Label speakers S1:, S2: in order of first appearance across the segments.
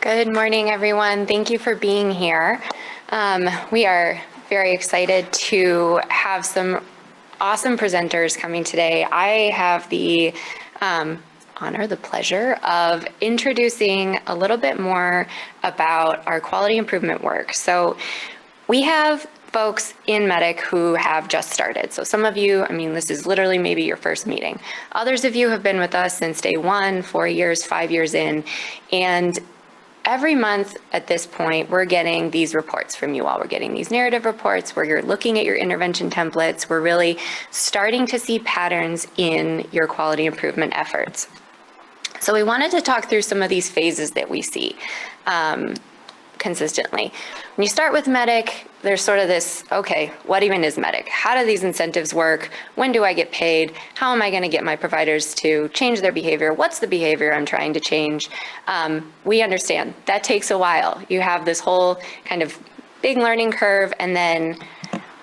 S1: Good morning, everyone. Thank you for being here. We are very excited to have some awesome presenters coming today. I have the honor, the pleasure of introducing a little bit more about our quality improvement work. So we have folks in Medic who have just started. So some of you, this is literally maybe your first meeting. Others of you have been with us since day one, 4 years, 5 years in, and every month at this point, we're getting these reports from you all. We're getting these narrative reports where you're looking at your intervention templates. We're really starting to see patterns in your quality improvement efforts. So we wanted to talk through some of these phases that we see consistently. When you start with Medic, there's sort of this, okay, what even is Medic? How do these incentives work? When do I get paid? How am I going to get my providers to change their behavior? What's the behavior I'm trying to change? We understand that takes a while. You have this whole kind of big learning curve, and then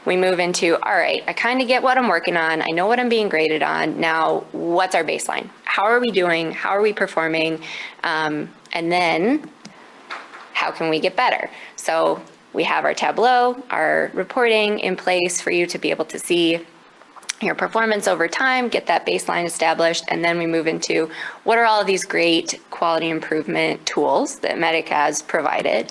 S1: we move into, all right, I kind of get what I'm working on. I know what I'm being graded on. Now, what's our baseline? How are we doing? How are we performing? And then how can we get better? So we have our Tableau, our reporting in place for you to be able to see your performance over time, get that baseline established, and then we move into what are all of these great quality improvement tools that Medic has provided.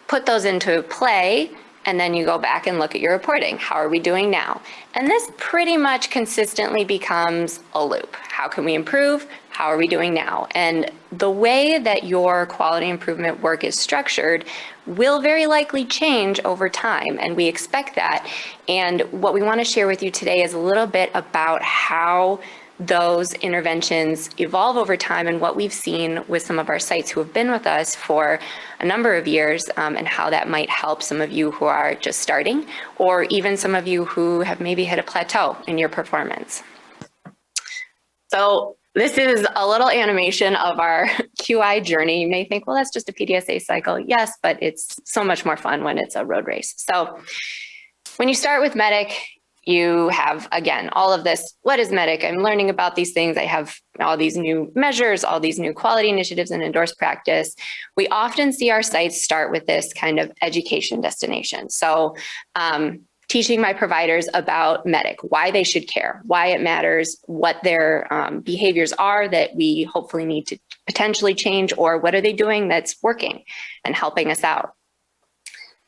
S1: Put those into play, and then you go back and look at your reporting. How are we doing now? And this pretty much consistently becomes a loop. How can we improve? How are we doing now? And the way that your quality improvement work is structured will very likely change over time, and we expect that. And what we want to share with you today is a little bit about how those interventions evolve over time and what we've seen with some of our sites who have been with us for a number of years, and how that might help some of you who are just starting, or even some of you who have maybe hit a plateau in your performance. So this is a little animation of our QI journey. You may think, well, that's just a PDSA cycle. Yes, but it's so much more fun when it's a road race. So when you start with Medic, you have, again, all of this. What is Medic? I'm learning about these things. I have all these new measures, all these new quality initiatives and endorsed practice. We often see our sites start with this kind of education destination. So teaching my providers about Medic, why they should care, why it matters, what their behaviors are that we hopefully need to potentially change, or what are they doing that's working and helping us out.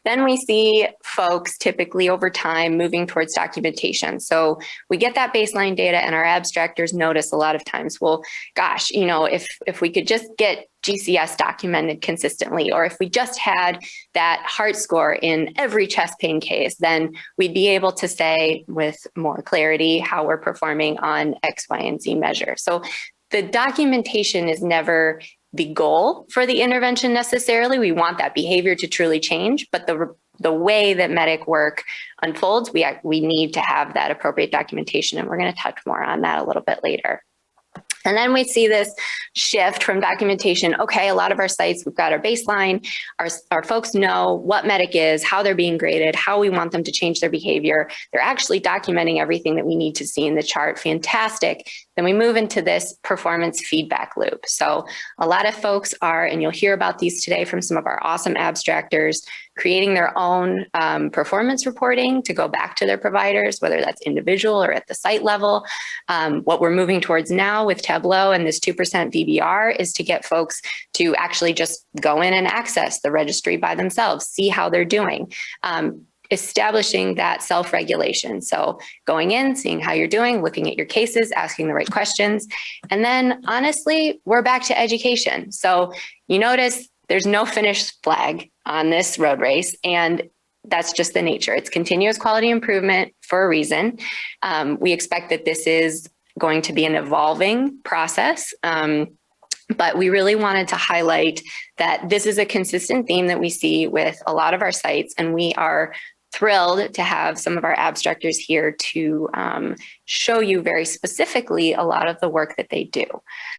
S1: Then we see folks typically over time moving towards documentation. So we get that baseline data and our abstractors notice a lot of times, well, gosh, if we could just get GCS documented consistently, or if we just had that heart score in every chest pain case, then we'd be able to say with more clarity how we're performing on X, Y, and Z measure. So the documentation is never the goal for the intervention necessarily. We want that behavior to truly change, but the way that Medic work unfolds, we need to have that appropriate documentation, and we're going to touch more on that a little bit later. And then we see this shift from documentation. Okay, a lot of our sites, we've got our baseline. Our folks know what Medic is, how they're being graded, how we want them to change their behavior. They're actually documenting everything that we need to see in the chart. Fantastic. Then we move into this performance feedback loop. So a lot of folks are, and you'll hear about these today from some of our awesome abstractors, creating their own performance reporting to go back to their providers, whether that's individual or at the site level. What we're moving towards now with Tableau and this 2% VBR is to get folks to actually just go in and access the registry by themselves, see how they're doing. Establishing that self-regulation. So going in, seeing how you're doing, looking at your cases, asking the right questions. And then honestly, we're back to education. So you notice there's no finish flag on this road race, and that's just the nature. It's continuous quality improvement for a reason. We expect that this is going to be an evolving process. But we really wanted to highlight that this is a consistent theme that we see with a lot of our sites, and we are thrilled to have some of our abstractors here to show you very specifically a lot of the work that they do.